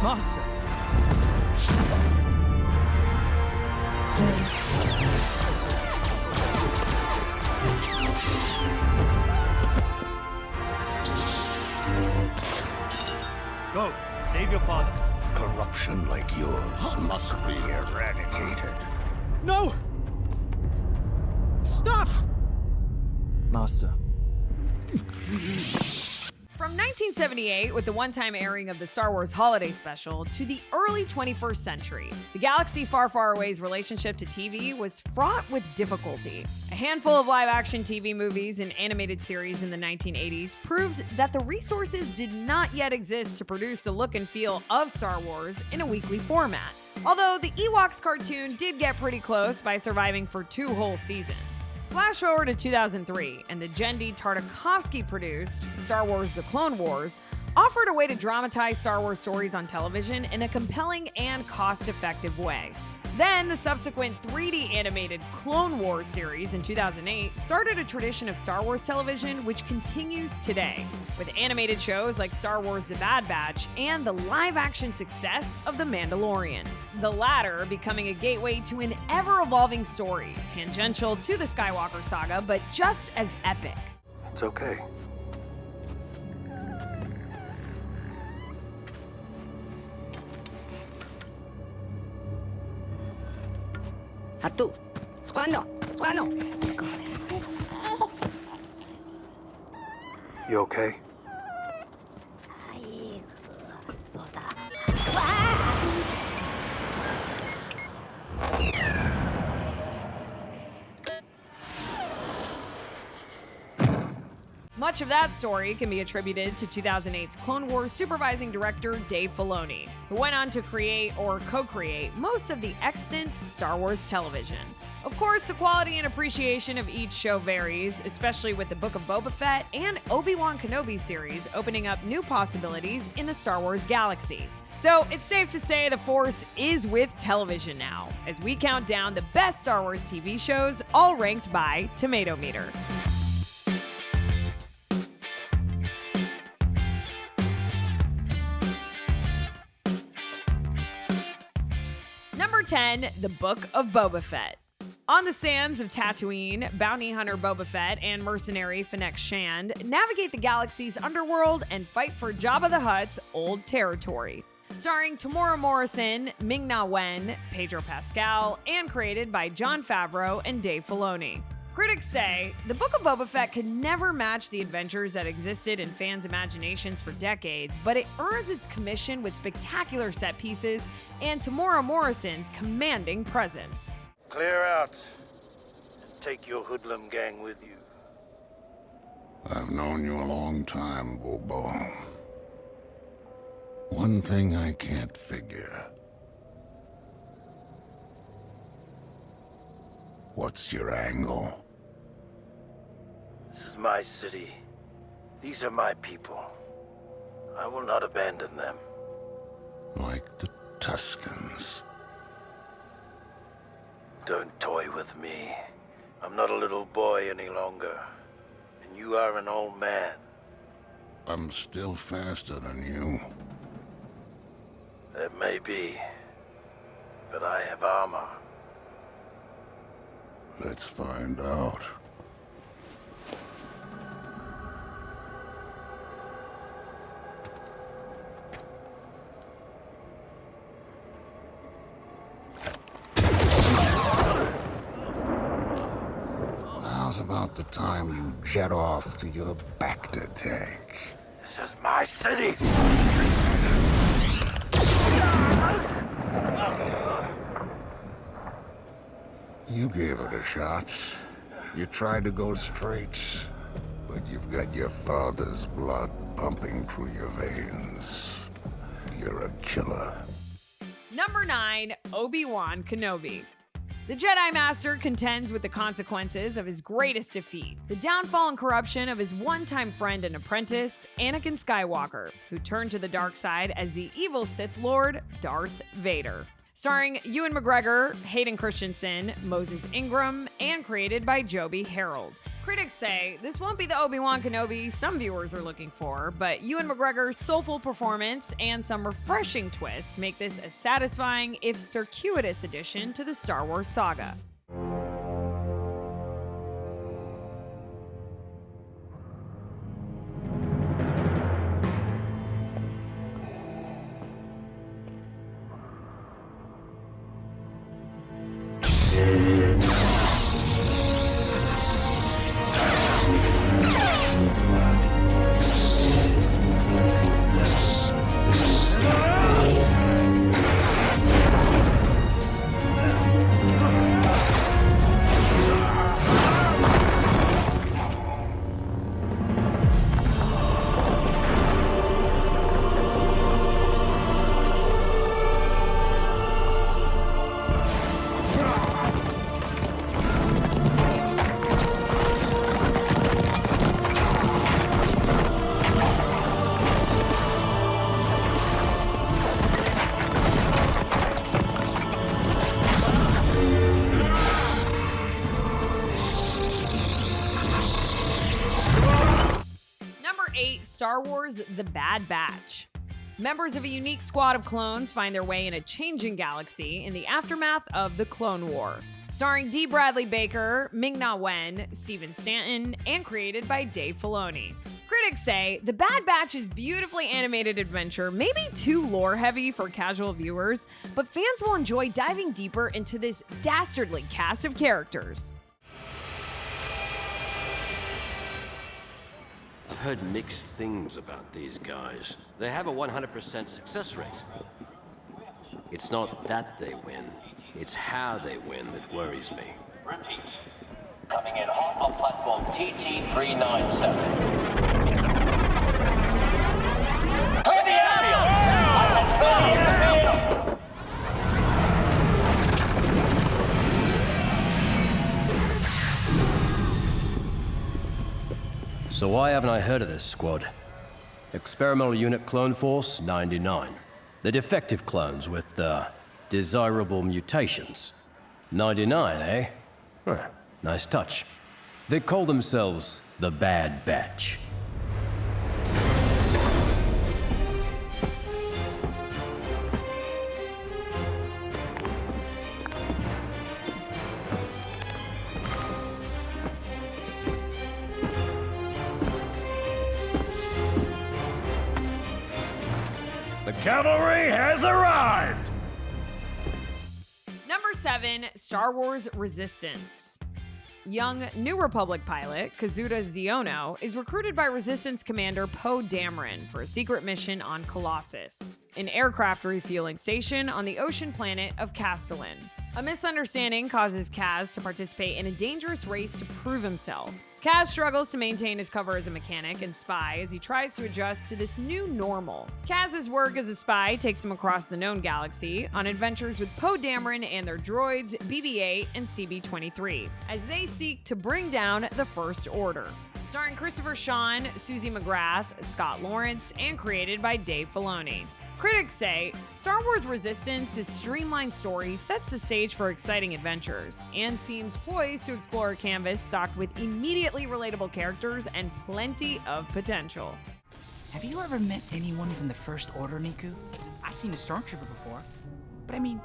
Master. Go, save your father. Corruption like yours must be eradicated. No! Stop! Master. From 1978, with the one-time airing of the Star Wars Holiday Special, to the early 21st century, the galaxy far, far away's relationship to TV was fraught with difficulty. A handful of live-action TV movies and animated series in the 1980s proved that the resources did not yet exist to produce the look and feel of Star Wars in a weekly format. Although the Ewoks cartoon did get pretty close by surviving for 2 whole seasons. Flash forward to 2003, and the Genndy Tartakovsky-produced Star Wars The Clone Wars offered a way to dramatize Star Wars stories on television in a compelling and cost-effective way. Then, the subsequent 3D animated Clone Wars series in 2008 started a tradition of Star Wars television which continues today, with animated shows like Star Wars The Bad Batch and the live-action success of The Mandalorian. The latter becoming a gateway to an ever-evolving story, tangential to the Skywalker saga, but just as epic. It's okay. Atu, squando. You okay? Much of that story can be attributed to 2008's Clone Wars supervising director Dave Filoni, who went on to create or co-create most of the extant Star Wars television. Of course, the quality and appreciation of each show varies, especially with the Book of Boba Fett and ObiWan Kenobi series opening up new possibilities in the Star Wars galaxy. So it's safe to say the Force is with television now, as we count down the best Star Wars TV shows, all ranked by Tomato Meter. Number 10, The Book of Boba Fett. On the sands of Tatooine, bounty hunter Boba Fett and mercenary Fennec Shand navigate the galaxy's underworld and fight for Jabba the Hutt's old territory. Starring Tamora Morrison, Ming-Na Wen, Pedro Pascal, and created by Jon Favreau and Dave Filoni. Critics say, The Book of Boba Fett could never match the adventures that existed in fans' imaginations for decades, but it earns its commission with spectacular set pieces and Tamora Morrison's commanding presence. Clear out and take your hoodlum gang with you. I've known you a long time, Boba. One thing I can't figure. What's your angle? This is my city. These are my people. I will not abandon them. Like the Tuscans. Don't toy with me. I'm not a little boy any longer. And you are an old man. I'm still faster than you. That may be. But I have armor. Let's find out. Now's about the time you jet off to your Bacta tank. This is my city! You gave it a shot. You tried to go straight, but you've got your father's blood pumping through your veins. You're a killer. Number 9, Obi-Wan Kenobi. The Jedi Master contends with the consequences of his greatest defeat, the downfall and corruption of his one-time friend and apprentice, Anakin Skywalker, who turned to the dark side as the evil Sith Lord, Darth Vader. Starring Ewan McGregor, Hayden Christensen, Moses Ingram, and created by Joby Harold. Critics say this won't be the Obi-Wan Kenobi some viewers are looking for, but Ewan McGregor's soulful performance and some refreshing twists make this a satisfying, if circuitous, addition to the Star Wars saga. Star Wars: The Bad Batch. Members of a unique squad of clones find their way in a changing galaxy in the aftermath of the Clone War. Starring D. Bradley Baker, Ming-Na Wen, Stephen Stanton, and created by Dave Filoni. Critics say The Bad Batch's beautifully animated adventure may be too lore-heavy for casual viewers, but fans will enjoy diving deeper into this dastardly cast of characters. I've heard mixed things about these guys. They have a 100% success rate. It's not that they win, it's how they win that worries me. Repeat. Coming in hot on platform TT-397. Clear the airfield! I said clear the airfield! So why haven't I heard of this squad? Experimental Unit Clone Force 99. The defective clones with, desirable mutations. 99, eh? Huh, nice touch. They call themselves the Bad Batch. The cavalry has arrived! Number 7, Star Wars Resistance. Young New Republic pilot Kazuda Xiono is recruited by Resistance Commander Poe Dameron for a secret mission on Colossus, an aircraft refueling station on the ocean planet of Castellan. A misunderstanding causes Kaz to participate in a dangerous race to prove himself. Kaz struggles to maintain his cover as a mechanic and spy as he tries to adjust to this new normal. Kaz's work as a spy takes him across the known galaxy on adventures with Poe Dameron and their droids BB-8 and CB-23 as they seek to bring down the First Order. Starring Christopher Sean, Susie McGrath, Scott Lawrence, and created by Dave Filoni. Critics say Star Wars Resistance's streamlined story sets the stage for exciting adventures and seems poised to explore a canvas stocked with immediately relatable characters and plenty of potential. Have you ever met anyone from the First Order, Niku? I've seen a stormtrooper before, but I mean,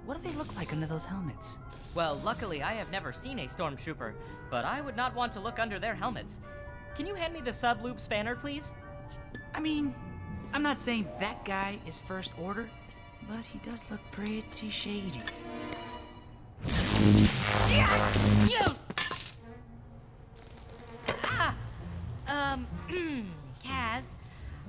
what do they look like under those helmets? Well, luckily I have never seen a stormtrooper, but I would not want to look under their helmets. Can you hand me the sub-loop spanner, please? I mean, I'm not saying that guy is First Order, but he does look pretty shady. Kaz,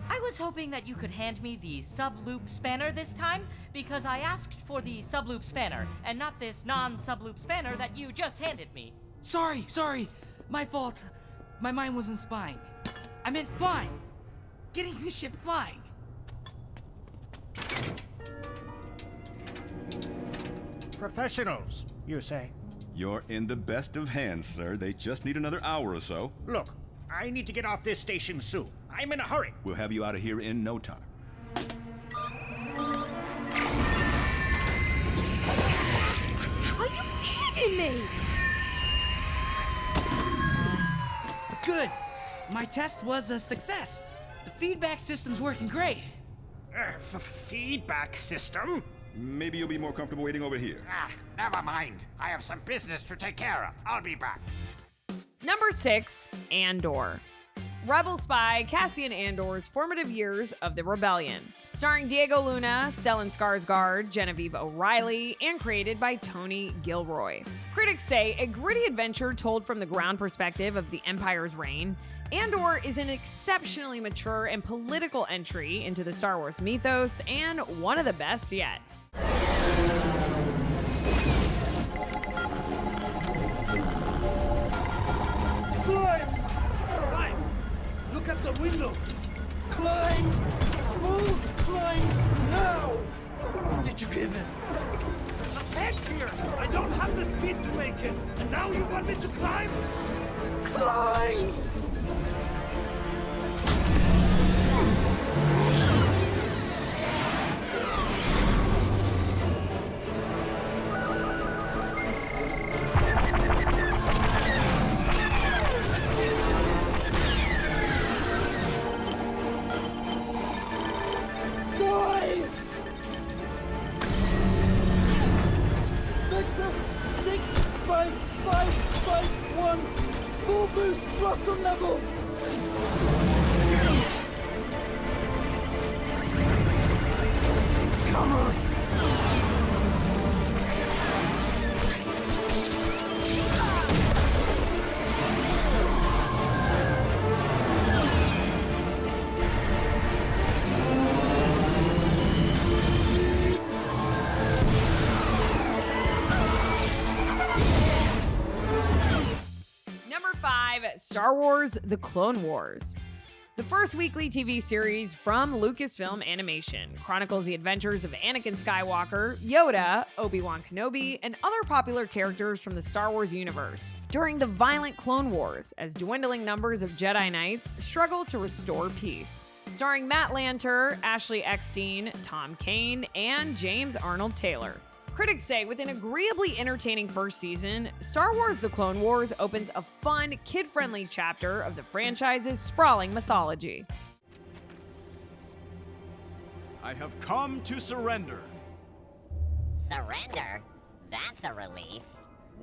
I was hoping that you could hand me the sub-loop spanner this time, because I asked for the sub-loop spanner, and not this non-sub-loop spanner that you just handed me. Sorry, my fault. My mind wasn't spying. I meant flying. Getting the ship flying. Professionals, you say? You're in the best of hands, sir. They just need another hour or so. Look, I need to get off this station soon. I'm in a hurry. We'll have you out of here in no time. kidding me? Good. My test was a success. The feedback system's working great. Feedback system? Maybe you'll be more comfortable waiting over here. Never mind. I have some business to take care of. I'll be back. Number 6, Andor. Rebel spy Cassian Andor's formative years of the rebellion. Starring Diego Luna, Stellan Skarsgård, Genevieve O'Reilly, and created by Tony Gilroy. Critics say a gritty adventure told from the ground perspective of the Empire's reign, Andor is an exceptionally mature and political entry into the Star Wars mythos and one of the best yet. Climb! Look at the window! Climb! Move! Climb! Now! Did you give in? Heck here! I don't have the speed to make it! And now you want me to climb? Climb! Full boost thrust on level! Come on! Number 5, Star Wars: The Clone Wars. The first weekly TV series from Lucasfilm Animation chronicles the adventures of Anakin Skywalker, Yoda, ObiWan Kenobi, and other popular characters from the Star Wars universe during the violent Clone Wars as dwindling numbers of Jedi Knights struggle to restore peace. Starring Matt Lanter, Ashley Eckstein, Tom Kane, and James Arnold Taylor. Critics say with an agreeably entertaining first season, Star Wars: The Clone Wars opens a fun, kid-friendly chapter of the franchise's sprawling mythology. I have come to surrender. Surrender? That's a relief.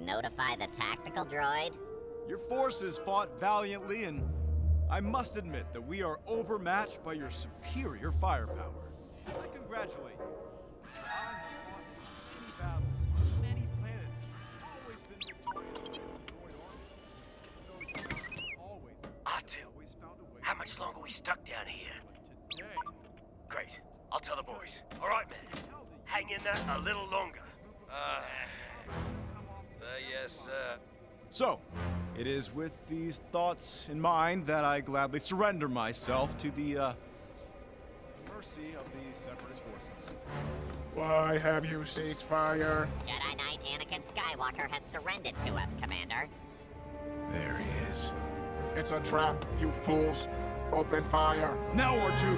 Notify the tactical droid? Your forces fought valiantly, and I must admit that we are overmatched by your superior firepower. I congratulate you. Battles on many planets, always been victorious against the droid army. R2, how much longer are we stuck down here? Today, Great. I'll tell the boys. All right, man. Hang in there a little longer. Yes, sir. So, it is with these thoughts in mind that I gladly surrender myself to the mercy of the Separatist forces. Why have you ceased fire? Jedi Knight Anakin Skywalker has surrendered to us, Commander. There he is. It's a trap, you fools. Open fire. Now or two.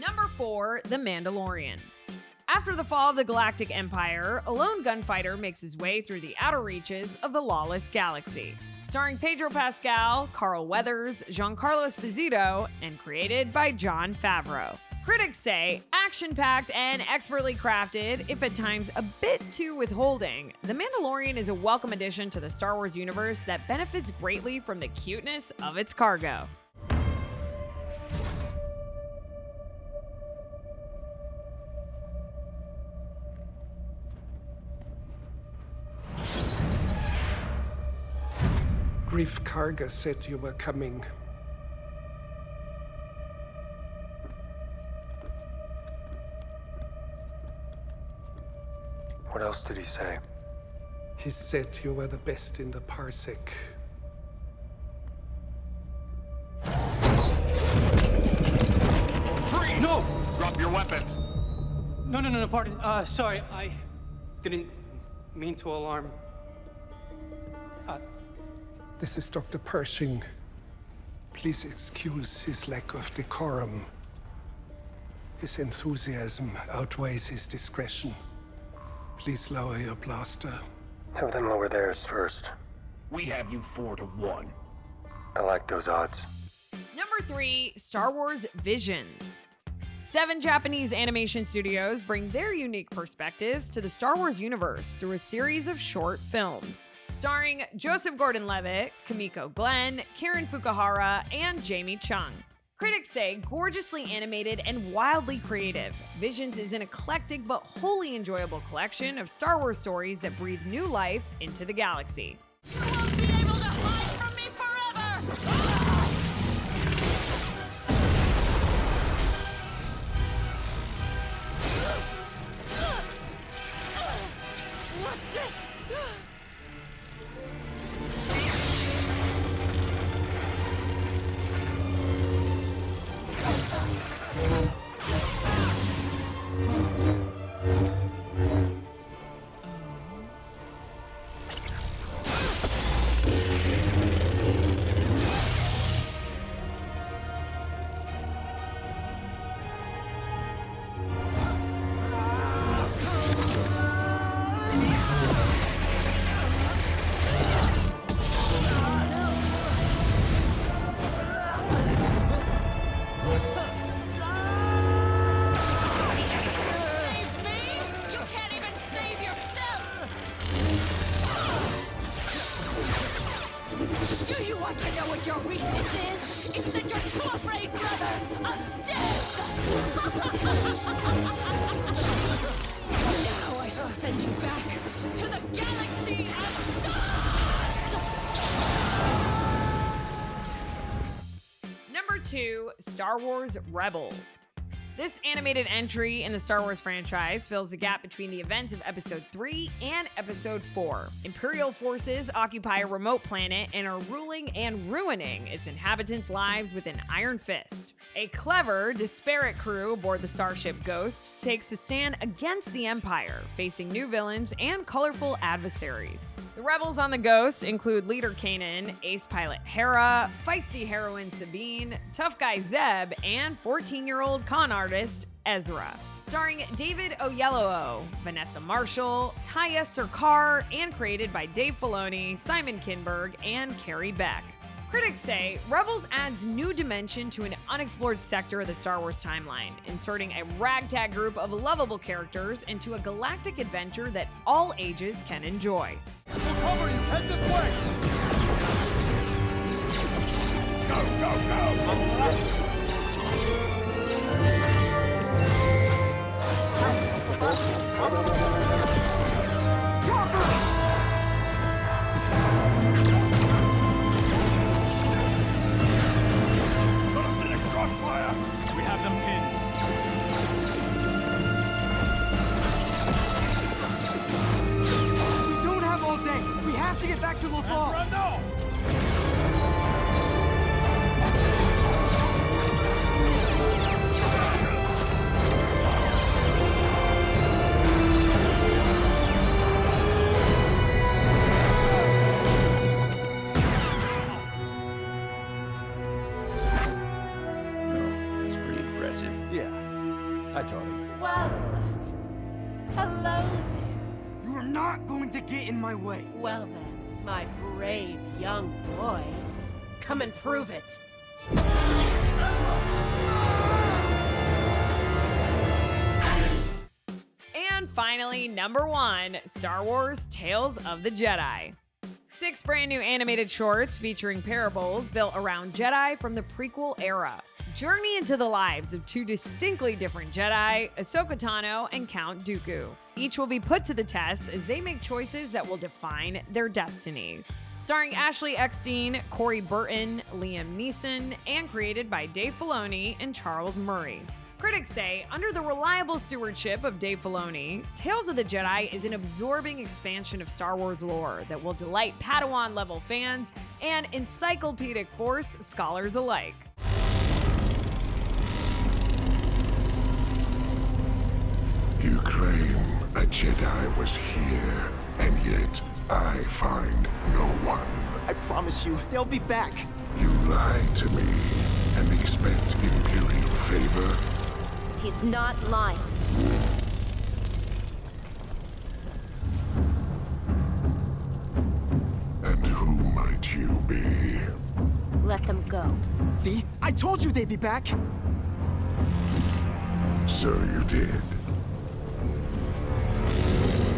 Number 4, The Mandalorian. After the fall of the Galactic Empire, a lone gunfighter makes his way through the outer reaches of the lawless galaxy. Starring Pedro Pascal, Carl Weathers, Giancarlo Esposito, and created by Jon Favreau. Critics say, action-packed and expertly crafted, if at times a bit too withholding, The Mandalorian is a welcome addition to the Star Wars universe that benefits greatly from the cuteness of its cargo. Grief Karga said you were coming. What else did he say? He said you were the best in the parsec. Freeze! No! Drop your weapons. No, pardon. Sorry, I didn't mean to alarm. This is Dr. Pershing. Please excuse his lack of decorum. His enthusiasm outweighs his discretion. Please lower your blaster. Have them lower theirs first. We have you 4-1. I like those odds. Number 3, Star Wars Visions. 7 Japanese animation studios bring their unique perspectives to the Star Wars universe through a series of short films. Starring Joseph Gordon-Levitt, Kimiko Glenn, Karen Fukuhara, and Jamie Chung. Critics say gorgeously animated and wildly creative, Visions is an eclectic but wholly enjoyable collection of Star Wars stories that breathe new life into the galaxy. You won't be able to hide from me forever! What's this? Do you want to know what your weakness is? It's that you're too afraid, brother, of death! Now I shall send you back to the galaxy of dust! Number 2, Star Wars Rebels. This animated entry in the Star Wars franchise fills the gap between the events of Episode 3 and Episode 4. Imperial forces occupy a remote planet and are ruling and ruining its inhabitants' lives with an iron fist. A clever, disparate crew aboard the starship Ghost takes a stand against the Empire, facing new villains and colorful adversaries. The rebels on the Ghost include leader Kanan, ace pilot Hera, feisty heroine Sabine, tough guy Zeb, and 14-year-old con artist Ezra. Starring David Oyelowo, Vanessa Marshall, Taya Sircar, and created by Dave Filoni, Simon Kinberg, and Carrie Beck. Critics say Rebels adds new dimension to an unexplored sector of the Star Wars timeline, inserting a ragtag group of lovable characters into a galactic adventure that all ages can enjoy. So cover you, head this way! Go, go, go! We have them pinned. We don't have all day. We have to get back to Lothal. Ezra, no! I taught him. Well, hello there. You are not going to get in my way. Well then, my brave young boy. Come and prove it. And finally, number 1, Star Wars Tales of the Jedi. 6 brand new animated shorts featuring parables built around Jedi from the prequel era. Journey into the lives of 2 distinctly different Jedi, Ahsoka Tano and Count Dooku. Each will be put to the test as they make choices that will define their destinies. Starring Ashley Eckstein, Corey Burton, Liam Neeson, and created by Dave Filoni and Charles Murray. Critics say, under the reliable stewardship of Dave Filoni, Tales of the Jedi is an absorbing expansion of Star Wars lore that will delight Padawan-level fans and encyclopedic Force scholars alike. You claim a Jedi was here, and yet I find no one. I promise you, they'll be back. You lie to me and expect Imperial favor? He's not lying. And who might you be? Let them go. See? I told you they'd be back! So you did.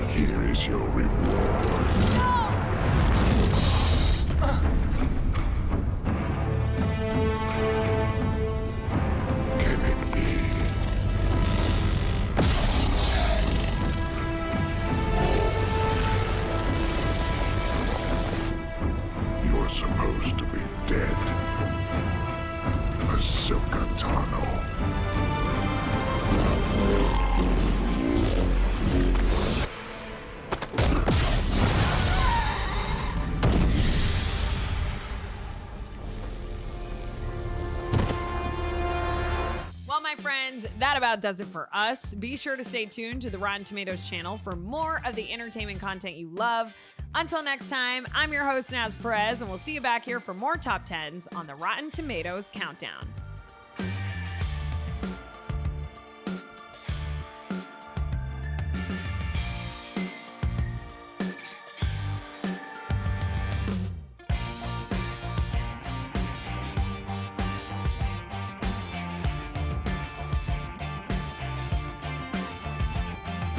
Here is your reward. Can it be? You're supposed to be dead. Ahsoka Tano. Well, my friends, that about does it for us. Be sure to stay tuned to the Rotten Tomatoes channel for more of the entertainment content you love. Until next time, I'm your host, Naz Perez, and we'll see you back here for more Top 10s on the Rotten Tomatoes Countdown.